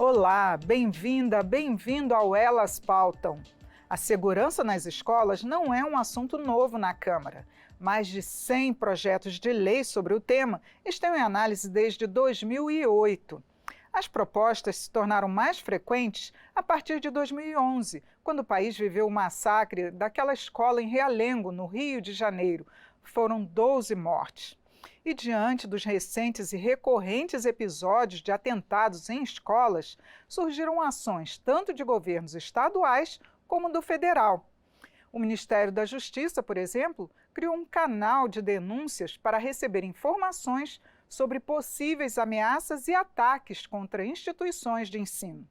Olá, bem-vinda, bem-vindo ao Elas Pautam. A segurança nas escolas não é um assunto novo na Câmara. Mais de 100 projetos de lei sobre o tema estão em análise desde 2008. As propostas se tornaram mais frequentes a partir de 2011, quando o país viveu o massacre daquela escola em Realengo, no Rio de Janeiro. Foram 12 mortes. E diante dos recentes e recorrentes episódios de atentados em escolas, surgiram ações tanto de governos estaduais como do federal. O Ministério da Justiça, por exemplo, criou um canal de denúncias para receber informações sobre possíveis ameaças e ataques contra instituições de ensino.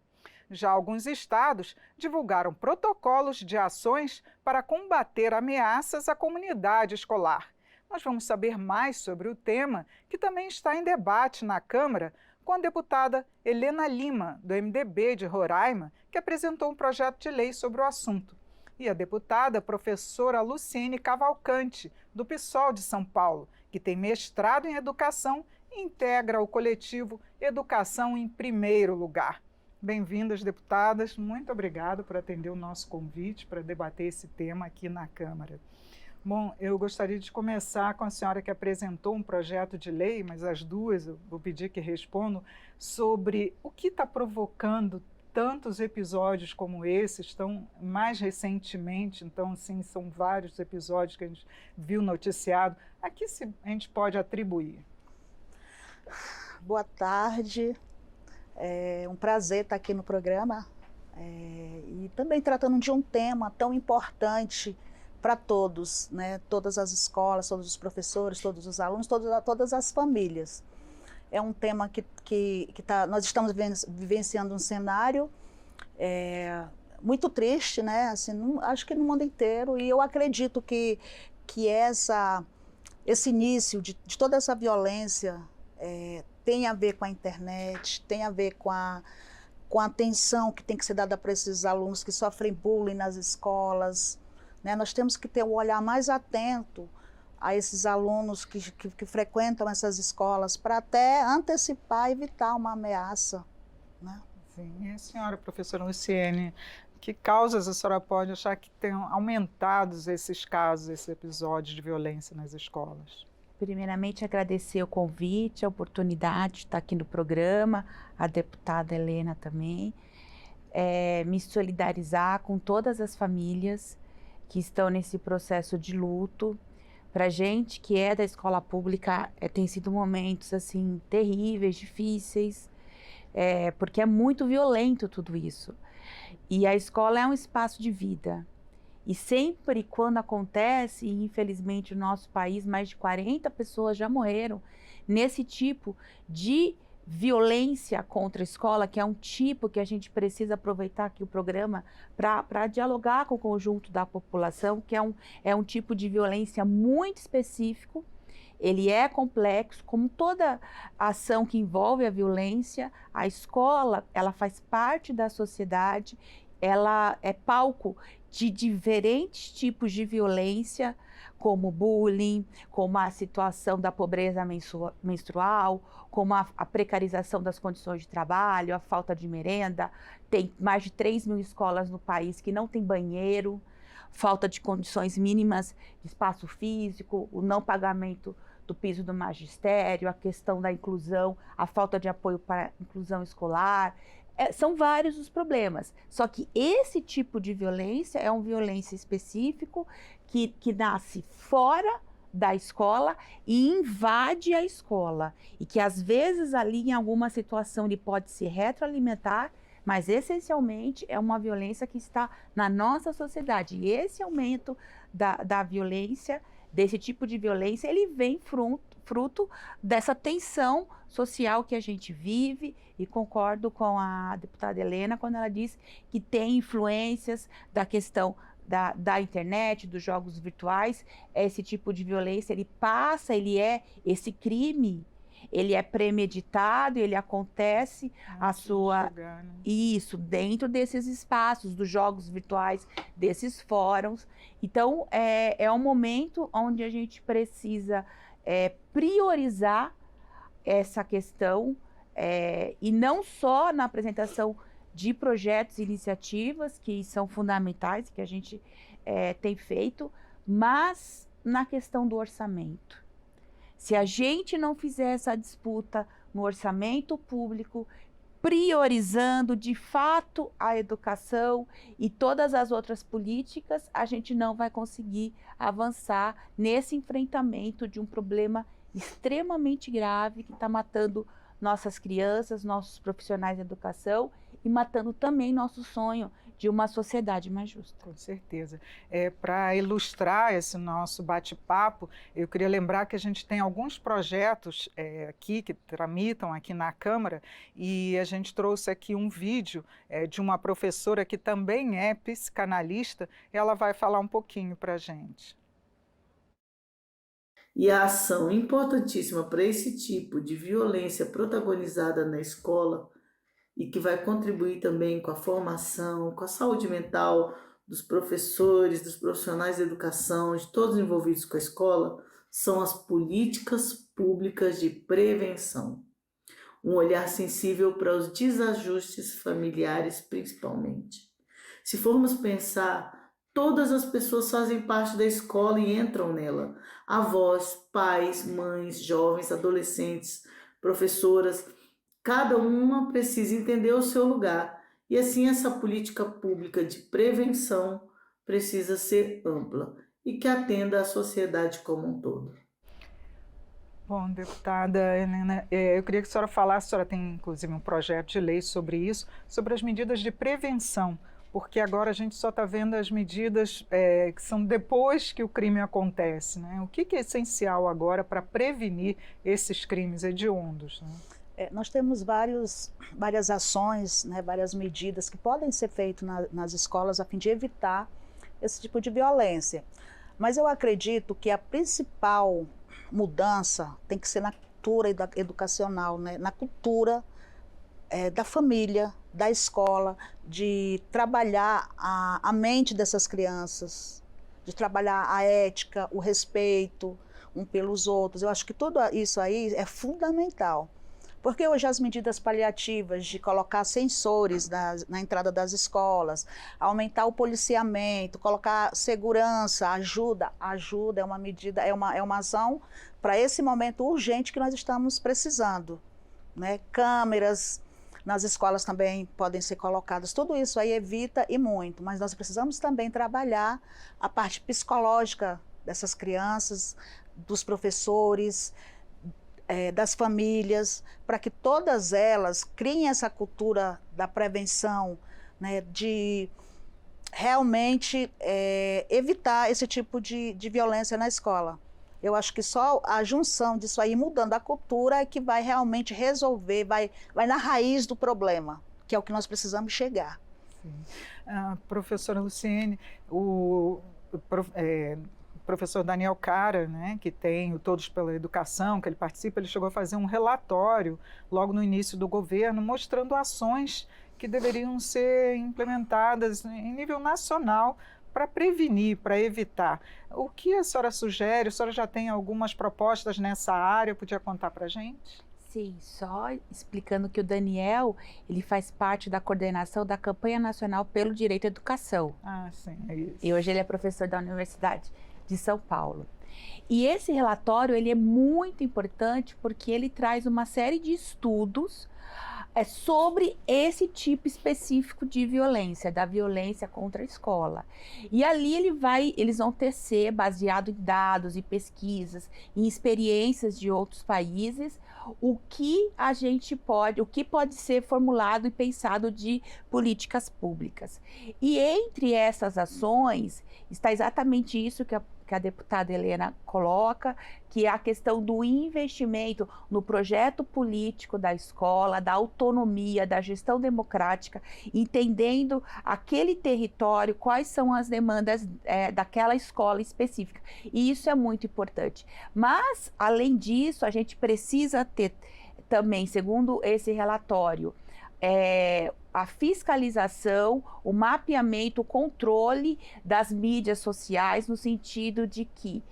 Já alguns estados divulgaram protocolos de ações para combater ameaças à comunidade escolar. Nós vamos saber mais sobre o tema, que também está em debate na Câmara, com a deputada Helena Lima, do MDB de Roraima, que apresentou um projeto de lei sobre o assunto, e a deputada professora Luciene Cavalcante, do PSOL de São Paulo, que tem mestrado em educação e integra o coletivo Educação em Primeiro Lugar. Bem-vindas, deputadas. Muito obrigada por atender o nosso convite para debater esse tema aqui na Câmara. Bom, eu gostaria de começar com a senhora que apresentou um projeto de lei, mas as duas eu vou pedir que respondam, sobre o que está provocando tantos episódios como esses, tão mais recentemente, então, sim, são vários episódios que a gente viu noticiado. A que a gente pode atribuir? Boa tarde, é um prazer estar aqui no programa e também tratando de um tema tão importante para todos, né? Todas as escolas, todos os professores, todos os alunos, todas as famílias. É um tema que nós estamos vivenciando um cenário muito triste, né? Assim, acho que no mundo inteiro, e eu acredito que esse início de toda essa violência tem a ver com a internet, tem a ver com a atenção que tem que ser dada para esses alunos que sofrem bullying nas escolas, né? Nós temos que ter um olhar mais atento a esses alunos que frequentam essas escolas para até antecipar e evitar uma ameaça, né? Sim. E a senhora, professora Luciene, que causas a senhora pode achar que tenham aumentado esses casos, esses episódios de violência nas escolas? Primeiramente, agradecer o convite, a oportunidade de estar aqui no programa, a deputada Helena também, me solidarizar com todas as famílias que estão nesse processo de luto. Para a gente que é da escola pública, tem sido momentos assim terríveis, difíceis, porque é muito violento tudo isso. E a escola é um espaço de vida. E sempre quando acontece, e infelizmente no nosso país, mais de 40 pessoas já morreram nesse tipo de violência contra a escola, que é um tipo que a gente precisa aproveitar aqui o programa para dialogar com o conjunto da população, que é um tipo de violência muito específico. Ele é complexo, como toda ação que envolve a violência. A escola, ela faz parte da sociedade, ela é palco de diferentes tipos de violência, como bullying, como a situação da pobreza menstrual, como a precarização das condições de trabalho, a falta de merenda. Tem mais de 3 mil escolas no país que não tem banheiro, falta de condições mínimas de espaço físico, o não pagamento do piso do magistério, a questão da inclusão, a falta de apoio para a inclusão escolar. São vários os problemas, só que esse tipo de violência é uma violência específico que nasce fora da escola e invade a escola, e que às vezes ali em alguma situação ele pode se retroalimentar, mas essencialmente é uma violência que está na nossa sociedade. E esse aumento da violência, desse tipo de violência, ele vem fruto dessa tensão social que a gente vive, e concordo com a deputada Helena quando ela diz que tem influências da questão da internet, dos jogos virtuais. Esse tipo de violência, esse crime, ele é premeditado, ele acontece isso dentro desses espaços, dos jogos virtuais, desses fóruns. Então, é um momento onde a gente precisa priorizar essa questão E não só na apresentação de projetos e iniciativas que são fundamentais, que a gente tem feito, mas na questão do orçamento. Se a gente não fizer essa disputa no orçamento público, priorizando de fato a educação e todas as outras políticas, a gente não vai conseguir avançar nesse enfrentamento de um problema extremamente grave que está matando nossas crianças, nossos profissionais de educação e matando também nosso sonho de uma sociedade mais justa. Com certeza. Para ilustrar esse nosso bate-papo, eu queria lembrar que a gente tem alguns projetos aqui que tramitam aqui na Câmara e a gente trouxe aqui um vídeo de uma professora que também é psicanalista e ela vai falar um pouquinho para a gente. E a ação importantíssima para esse tipo de violência protagonizada na escola e que vai contribuir também com a formação, com a saúde mental dos professores, dos profissionais da educação, de todos envolvidos com a escola, são as políticas públicas de prevenção. Um olhar sensível para os desajustes familiares, principalmente. Se formos pensar, todas as pessoas fazem parte da escola e entram nela. Avós, pais, mães, jovens, adolescentes, professoras. Cada uma precisa entender o seu lugar. E assim essa política pública de prevenção precisa ser ampla e que atenda à sociedade como um todo. Bom, deputada Helena, eu queria que a senhora falasse, a senhora tem inclusive um projeto de lei sobre isso, sobre as medidas de prevenção, porque agora a gente só está vendo as medidas que são depois que o crime acontece, né? O que é essencial agora para prevenir esses crimes hediondos, né? Nós temos várias ações, né, várias medidas que podem ser feitas nas escolas a fim de evitar esse tipo de violência. Mas eu acredito que a principal mudança tem que ser na cultura educacional, né, na cultura da família, da escola, de trabalhar a mente dessas crianças, de trabalhar a ética, o respeito um pelos outros. Eu acho que tudo isso aí é fundamental. Porque hoje as medidas paliativas de colocar sensores na entrada das escolas, aumentar o policiamento, colocar segurança, ajuda é uma medida, é uma ação para esse momento urgente que nós estamos precisando, né? Câmeras nas escolas também podem ser colocadas. Tudo isso aí evita e muito, mas nós precisamos também trabalhar a parte psicológica dessas crianças, dos professores, das famílias, para que todas elas criem essa cultura da prevenção, né, de realmente evitar esse tipo de violência na escola. Eu acho que só a junção disso aí, mudando a cultura, é que vai realmente resolver, vai na raiz do problema, que é o que nós precisamos chegar. Sim. Professora Luciene, professor Daniel Cara, né, que tem o Todos pela Educação, que ele participa, ele chegou a fazer um relatório logo no início do governo, mostrando ações que deveriam ser implementadas em nível nacional para prevenir, para evitar. O que a senhora sugere? A senhora já tem algumas propostas nessa área? Podia contar para a gente? Sim, só explicando que o Daniel, ele faz parte da coordenação da Campanha Nacional pelo Direito à Educação. Sim, é isso. E hoje ele é professor da Universidade de São Paulo. E esse relatório, ele é muito importante porque ele traz uma série de estudos sobre esse tipo específico de violência, da violência contra a escola. E ali eles vão tecer, baseado em dados e pesquisas, em experiências de outros países, o que pode ser formulado e pensado de políticas públicas. E entre essas ações está exatamente isso que a deputada Helena coloca, que é a questão do investimento no projeto político da escola, da autonomia, da gestão democrática, entendendo aquele território, quais são as demandas daquela escola específica. E isso é muito importante. Mas, além disso, a gente precisa ter também, segundo esse relatório, a fiscalização, o mapeamento, o controle das mídias sociais, no sentido de que,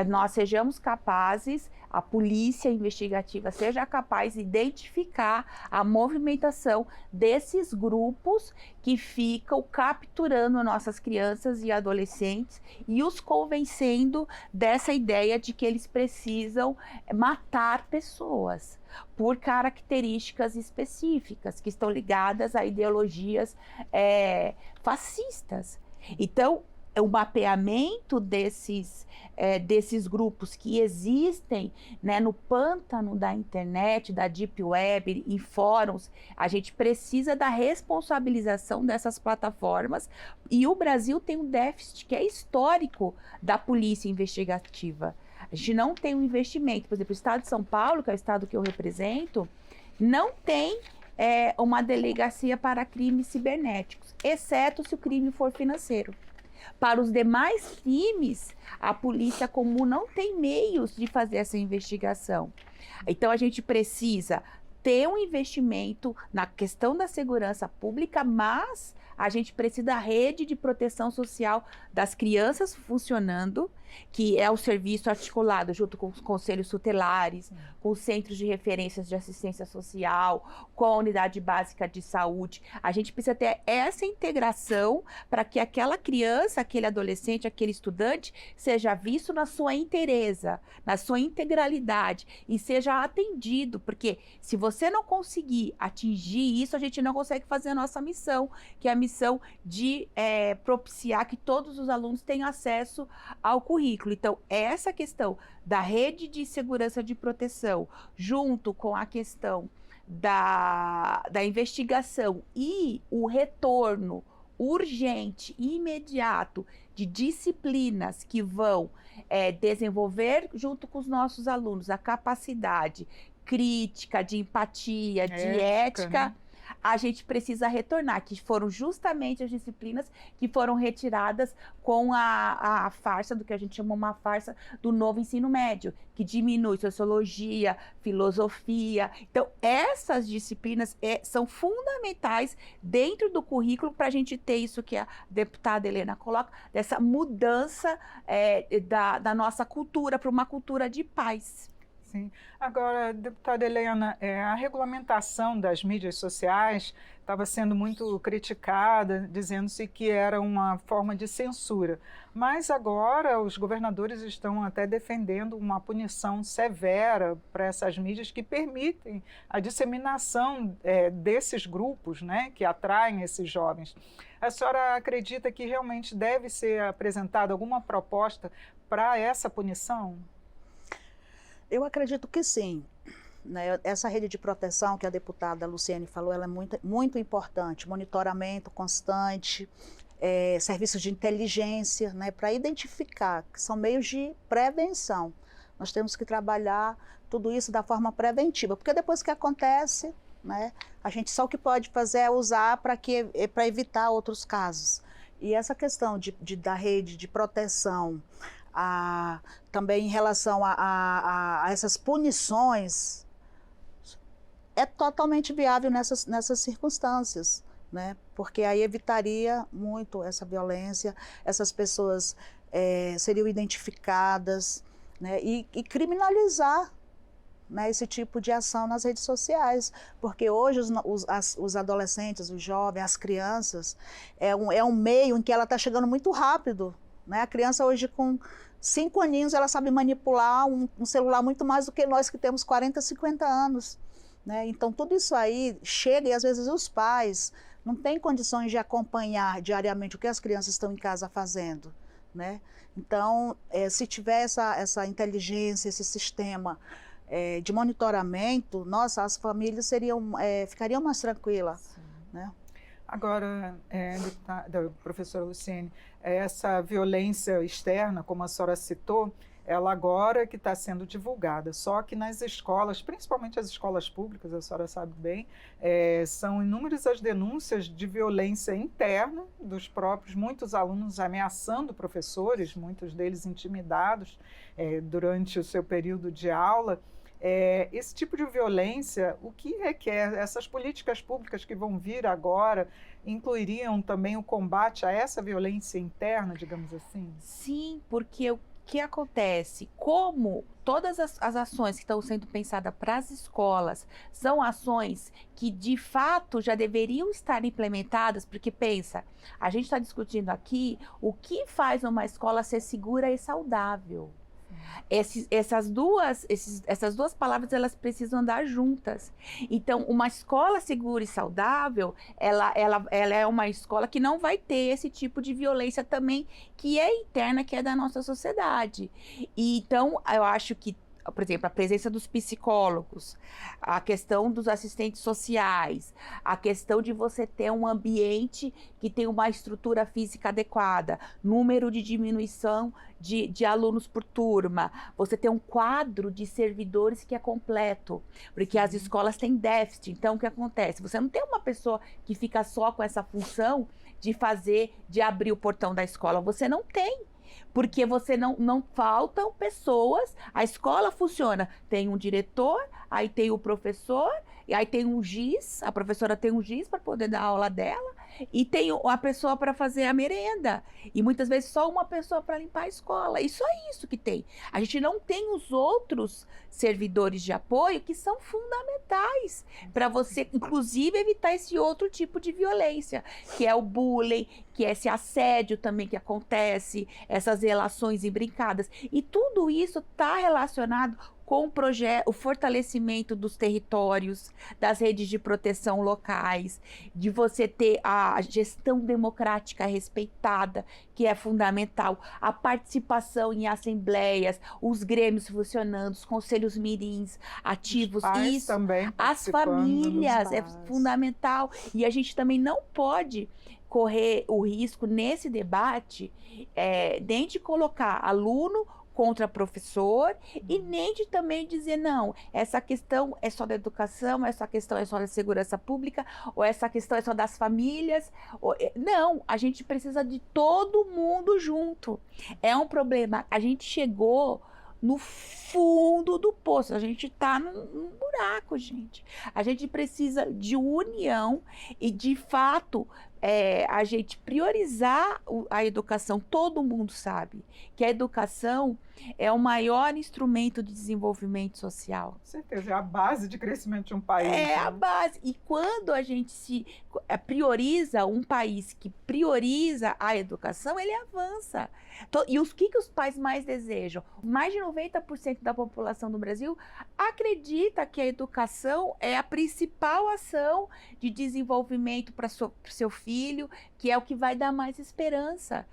nós sejamos capazes, a polícia investigativa seja capaz de identificar a movimentação desses grupos que ficam capturando nossas crianças e adolescentes e os convencendo dessa ideia de que eles precisam matar pessoas por características específicas que estão ligadas a ideologias fascistas. Então, o mapeamento desses grupos que existem, né, no pântano da internet, da deep web, em fóruns, a gente precisa da responsabilização dessas plataformas, e o Brasil tem um déficit que é histórico da polícia investigativa. A gente não tem um investimento. Por exemplo, o estado de São Paulo, que é o estado que eu represento, não tem uma delegacia para crimes cibernéticos, exceto se o crime for financeiro. Para os demais crimes, a polícia comum não tem meios de fazer essa investigação. Então, a gente precisa ter um investimento na questão da segurança pública, mas a gente precisa da rede de proteção social das crianças funcionando, que é o serviço articulado junto com os conselhos tutelares, com os centros de referências de assistência social, com a unidade básica de saúde. A gente precisa ter essa integração para que aquela criança, aquele adolescente, aquele estudante seja visto na sua inteireza, na sua integralidade e seja atendido, porque se você não conseguir atingir isso, a gente não consegue fazer a nossa missão, que é a missão de propiciar que todos os alunos tenham acesso ao currículo. Então, essa questão da rede de segurança de proteção, junto com a questão da investigação e o retorno urgente e imediato de disciplinas que vão desenvolver, junto com os nossos alunos, a capacidade crítica, de empatia, de ética, né? A gente precisa retornar, que foram justamente as disciplinas que foram retiradas com a farsa, do que a gente chama uma farsa do novo ensino médio, que diminui sociologia, filosofia. Então, essas disciplinas são fundamentais dentro do currículo para a gente ter isso que a deputada Helena coloca, dessa mudança da nossa cultura para uma cultura de paz. Sim. Agora, deputada Helena, a regulamentação das mídias sociais estava sendo muito criticada, dizendo-se que era uma forma de censura. Mas agora os governadores estão até defendendo uma punição severa para essas mídias que permitem a disseminação desses grupos, né, que atraem esses jovens. A senhora acredita que realmente deve ser apresentada alguma proposta para essa punição? Eu acredito que sim. Né? Essa rede de proteção que a deputada Luciene falou, ela é muito, muito importante. Monitoramento constante, serviços de inteligência, né? Para identificar, que são meios de prevenção. Nós temos que trabalhar tudo isso da forma preventiva, porque depois que acontece, né, a gente só o que pode fazer é usar para evitar outros casos. E essa questão da rede de proteção, também em relação a essas punições, é totalmente viável nessas circunstâncias, né? Porque aí evitaria muito essa violência, essas pessoas seriam identificadas, né? E criminalizar, né, esse tipo de ação nas redes sociais, porque hoje os adolescentes, os jovens, as crianças, é um meio em que ela está chegando muito rápido. Né? A criança hoje com 5 aninhos, ela sabe manipular um celular muito mais do que nós que temos 40, 50 anos. Né? Então, tudo isso aí chega e às vezes os pais não têm condições de acompanhar diariamente o que as crianças estão em casa fazendo. Né? Então, se tiver essa inteligência, esse sistema de monitoramento, nossa, as famílias ficariam mais tranquilas. Né? Agora, professora Luciene, essa violência externa, como a senhora citou, ela agora que está sendo divulgada, só que nas escolas, principalmente as escolas públicas, a senhora sabe bem, são inúmeras as denúncias de violência interna dos próprios, muitos alunos ameaçando professores, muitos deles intimidados durante o seu período de aula. Esse tipo de violência, o que requer? Essas políticas públicas que vão vir agora incluiriam também o combate a essa violência interna, digamos assim? Sim, porque o que acontece? Como todas as ações que estão sendo pensadas para as escolas são ações que, de fato, já deveriam estar implementadas, porque pensa, a gente está discutindo aqui o que faz uma escola ser segura e saudável. Essas duas palavras, elas precisam andar juntas. Então, uma escola segura e saudável, ela é uma escola que não vai ter esse tipo de violência também, que é interna, que é da nossa sociedade. E, então, eu acho que, por exemplo, a presença dos psicólogos, a questão dos assistentes sociais, a questão de você ter um ambiente que tem uma estrutura física adequada, número de diminuição de alunos por turma, você ter um quadro de servidores que é completo, porque as escolas têm déficit. Então, o que acontece? Você não tem uma pessoa que fica só com essa função de abrir o portão da escola, você não tem. Porque você não faltam pessoas, a escola funciona, tem um diretor, aí tem o professor, e aí tem um giz, a professora tem um giz para poder dar a aula dela, e tem a pessoa para fazer a merenda, e muitas vezes só uma pessoa para limpar a escola, e só isso que tem. A gente não tem os outros servidores de apoio que são fundamentais para você, inclusive, evitar esse outro tipo de violência, que é o bullying, que é esse assédio também que acontece, essas relações imbrincadas. E tudo isso está relacionado com o fortalecimento dos territórios, das redes de proteção locais, de você ter a gestão democrática respeitada, que é fundamental, a participação em assembleias, os grêmios funcionando, os conselhos mirins ativos, isso, também as famílias, é fundamental. E a gente também não pode correr o risco nesse debate nem de colocar aluno contra professor e nem de também dizer, não, essa questão é só da educação, essa questão é só da segurança pública, ou essa questão é só das famílias. Não, a gente precisa de todo mundo junto. É um problema. A gente chegou no fundo do poço, a gente está num buraco, gente. A gente precisa de união e, de fato, a gente priorizar a educação. Todo mundo sabe que a educação é o maior instrumento de desenvolvimento social. Com certeza, é a base de crescimento de um país. É, né? a base. E quando a gente prioriza, um país que prioriza a educação, ele avança. E o que os pais mais desejam? Mais de 90% da população do Brasil acredita que a educação é a principal ação de desenvolvimento para o seu filho, que é o que vai dar mais esperança.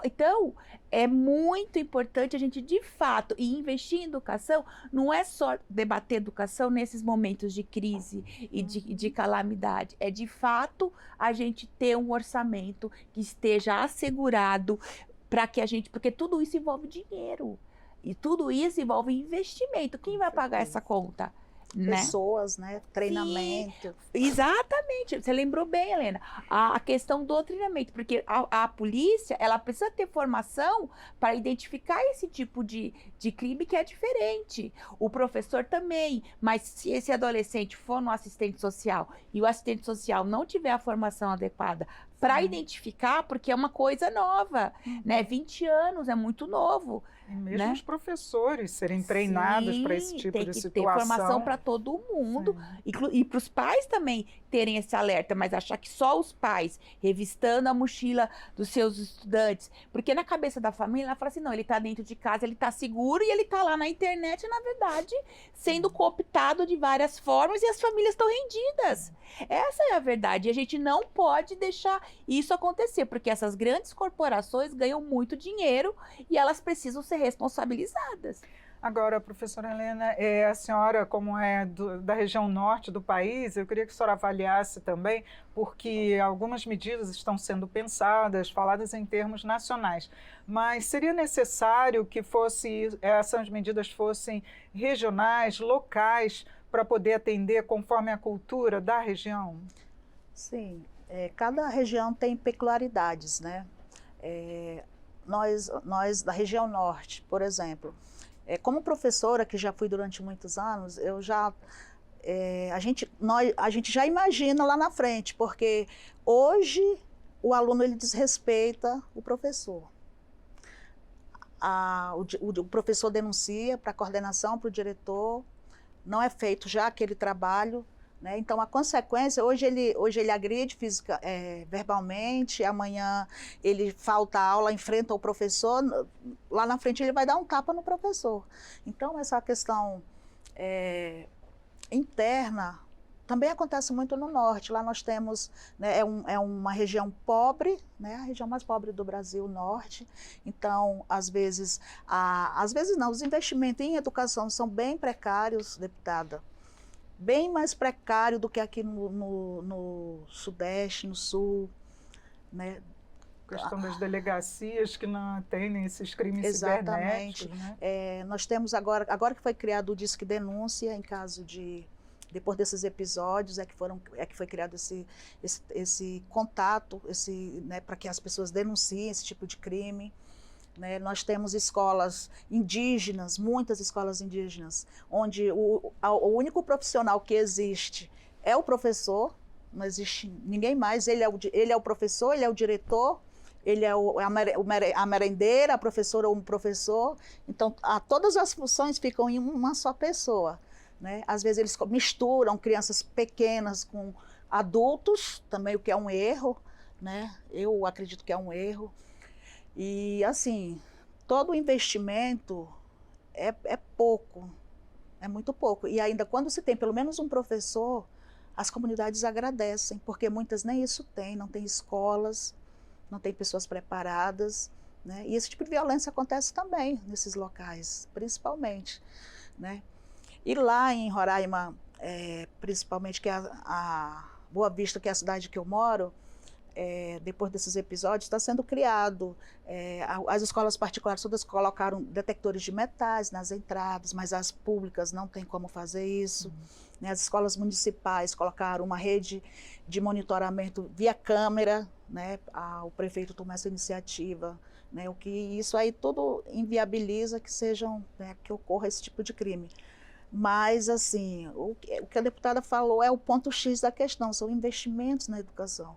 Então, é muito importante a gente, de fato, investir em educação. Não é só debater educação nesses momentos de crise e de calamidade. É, de fato, a gente ter um orçamento que esteja assegurado para que a gente... Porque tudo isso envolve dinheiro. E tudo isso envolve investimento. Quem vai pagar essa conta? Pessoas, né? Treinamento. Sim, exatamente. Você lembrou bem, Helena. A questão do treinamento, porque a polícia, ela precisa ter formação para identificar esse tipo de crime que é diferente. O professor também. Mas se esse adolescente for no assistente social e o assistente social não tiver a formação adequada para identificar, porque é uma coisa nova, né? 20 anos é muito novo. E mesmo né? os professores serem treinados para esse tipo de situação. Tem que ter formação para todo mundo. E para os pais também terem esse alerta, mas achar que só os pais, revistando a mochila dos seus estudantes, porque na cabeça da família, ela fala assim, não, ele está dentro de casa, ele está seguro e ele está lá na internet, na verdade, sendo cooptado de várias formas e as famílias estão rendidas. Essa é a verdade. E a gente não pode deixar isso acontecer, porque essas grandes corporações ganham muito dinheiro e elas precisam ser responsabilizadas. Agora, professora Helena, a senhora, como é da região norte do país, eu queria que a senhora avaliasse também, porque algumas medidas estão sendo pensadas, faladas em termos nacionais, mas seria necessário que essas medidas fossem regionais, locais, para poder atender conforme a cultura da região? Sim, cada região tem peculiaridades, né? Nós da região norte, por exemplo, como professora, que já fui durante muitos anos, a gente já imagina lá na frente, porque hoje o aluno ele desrespeita o professor. o professor denuncia para a coordenação, para o diretor, não é feito já aquele trabalho, né? Então, a consequência, hoje ele agride verbalmente, amanhã ele falta a aula, enfrenta o professor, lá na frente ele vai dar um tapa no professor. Então, essa questão interna também acontece muito no norte. Lá nós temos, né, é uma região pobre, né, a região mais pobre do Brasil, o norte. Então, às vezes não, os investimentos em educação são bem precários, deputada. Bem mais precário do que aqui no Sudeste, no Sul, né? Questão das delegacias que não atendem esses crimes Exatamente. cibernéticos, né? Nós temos agora que foi criado o Disque Denúncia, em caso de... Depois desses episódios é que foi criado esse contato, né, para que as pessoas denunciem esse tipo de crime. Né? Nós temos escolas indígenas, muitas escolas indígenas, onde o único profissional que existe é o professor, não existe ninguém mais, ele é o professor, ele é o diretor, ele é a merendeira, a professora ou um professor. Então, todas as funções ficam em uma só pessoa. Né? Às vezes eles misturam crianças pequenas com adultos, também, o que é um erro, né? Eu acredito que é um erro. E, assim, todo o investimento é pouco, é muito pouco. E ainda quando se tem pelo menos um professor, as comunidades agradecem, porque muitas nem isso têm, não tem escolas, não tem pessoas preparadas, né? E esse tipo de violência acontece também nesses locais, principalmente, né? E lá em Roraima, principalmente, que é a Boa Vista, que é a cidade que eu moro, depois desses episódios, está sendo criado. As escolas particulares todas colocaram detectores de metais nas entradas, mas as públicas não têm como fazer isso. Né? As escolas municipais colocaram uma rede de monitoramento via câmera, né? O prefeito tomou essa iniciativa. Né? Isso aí tudo inviabiliza que ocorra esse tipo de crime. Mas, assim, o que a deputada falou é o ponto X da questão, são investimentos na educação.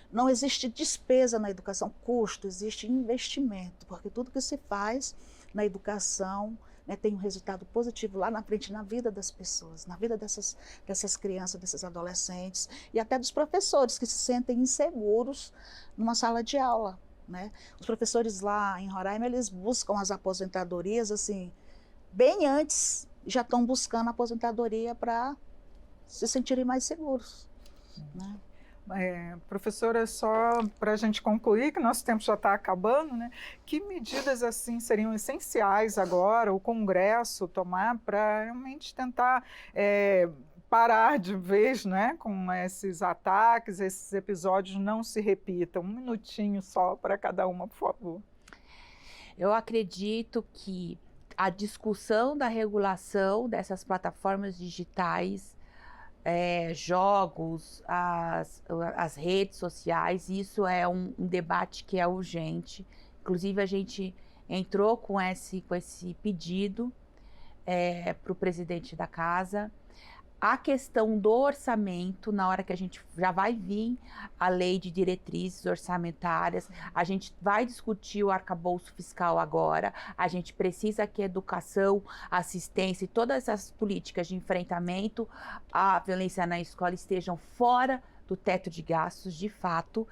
Não existe despesa na educação, custo, existe investimento, porque tudo que se faz na educação, né, tem um resultado positivo lá na frente, na vida das pessoas, na vida dessas crianças, desses adolescentes, e até dos professores que se sentem inseguros numa sala de aula. Né? Os professores lá em Roraima, eles buscam as aposentadorias, assim, bem antes, já estão buscando aposentadoria para se sentirem mais seguros. Né? Professora, só para a gente concluir, que nosso tempo já está acabando, né? Que medidas assim seriam essenciais agora o Congresso tomar para realmente tentar parar de vez, né, com esses ataques, esses episódios não se repitam? Um minutinho só para cada uma, por favor. Eu acredito que a discussão da regulação dessas plataformas digitais, jogos, as redes sociais, isso é um debate que é urgente. Inclusive, a gente entrou com esse pedido para o presidente da casa. A questão do orçamento, na hora que a gente já vai vir a lei de diretrizes orçamentárias, a gente vai discutir o arcabouço fiscal agora, a gente precisa que a educação, assistência e todas essas políticas de enfrentamento à violência na escola estejam fora do teto de gastos, de fato,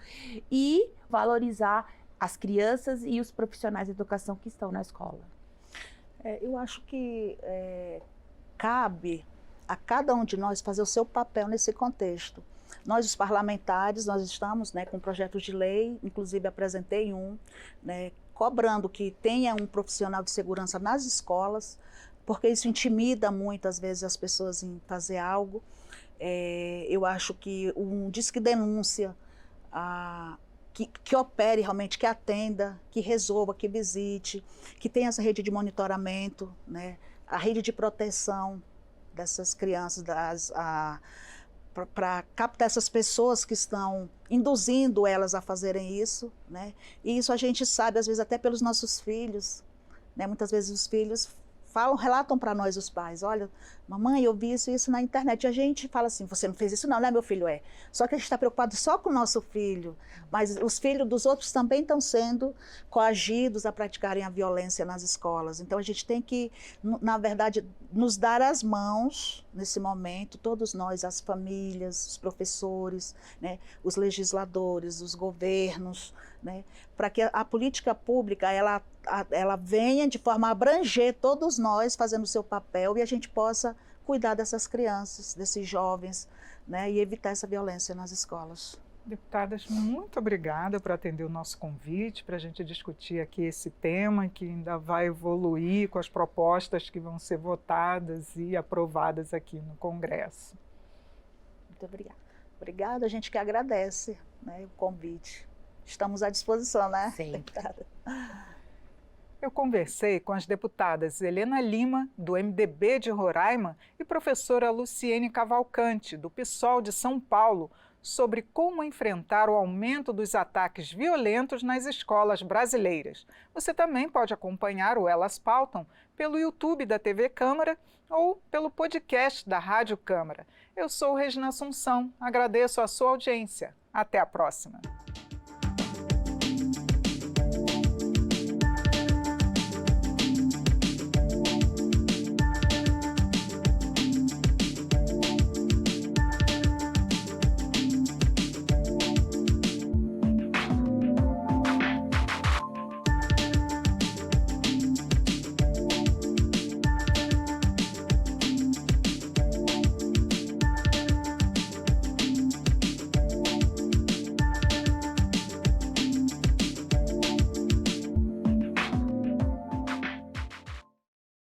e valorizar as crianças e os profissionais de educação que estão na escola. Eu acho que cabe a cada um de nós fazer o seu papel nesse contexto. Nós, os parlamentares, nós estamos, né, com projetos de lei, inclusive apresentei um, né, cobrando que tenha um profissional de segurança nas escolas, porque isso intimida muito, às vezes, as pessoas em fazer algo. Eu acho que um Disque Denúncia, que opere realmente, que atenda, que resolva, que visite, que tenha essa rede de monitoramento, né, a rede de proteção dessas crianças, para captar essas pessoas que estão induzindo elas a fazerem isso, né? E isso a gente sabe, às vezes, até pelos nossos filhos, né? Muitas vezes os filhos relatam para nós os pais, olha, mamãe, eu vi isso na internet. E a gente fala assim, você não fez isso não, né, meu filho? Só que a gente está preocupado só com o nosso filho, mas os filhos dos outros também estão sendo coagidos a praticarem a violência nas escolas. Então a gente tem que, na verdade, nos dar as mãos nesse momento, todos nós, as famílias, os professores, né, os legisladores, os governos, né, para que a política pública ela venha de forma a abranger todos nós fazendo o seu papel e a gente possa cuidar dessas crianças, desses jovens, né, e evitar essa violência nas escolas. Deputadas, muito obrigada por atender o nosso convite para a gente discutir aqui esse tema que ainda vai evoluir com as propostas que vão ser votadas e aprovadas aqui no Congresso. Muito obrigada. Obrigada, a gente que agradece, né, o convite. Estamos à disposição, né? Sempre. Eu conversei com as deputadas Helena Lima, do MDB de Roraima, e professora Luciene Cavalcante, do PSOL de São Paulo, sobre como enfrentar o aumento dos ataques violentos nas escolas brasileiras. Você também pode acompanhar o Elas Pautam pelo YouTube da TV Câmara ou pelo podcast da Rádio Câmara. Eu sou Regina Assunção, agradeço a sua audiência. Até a próxima.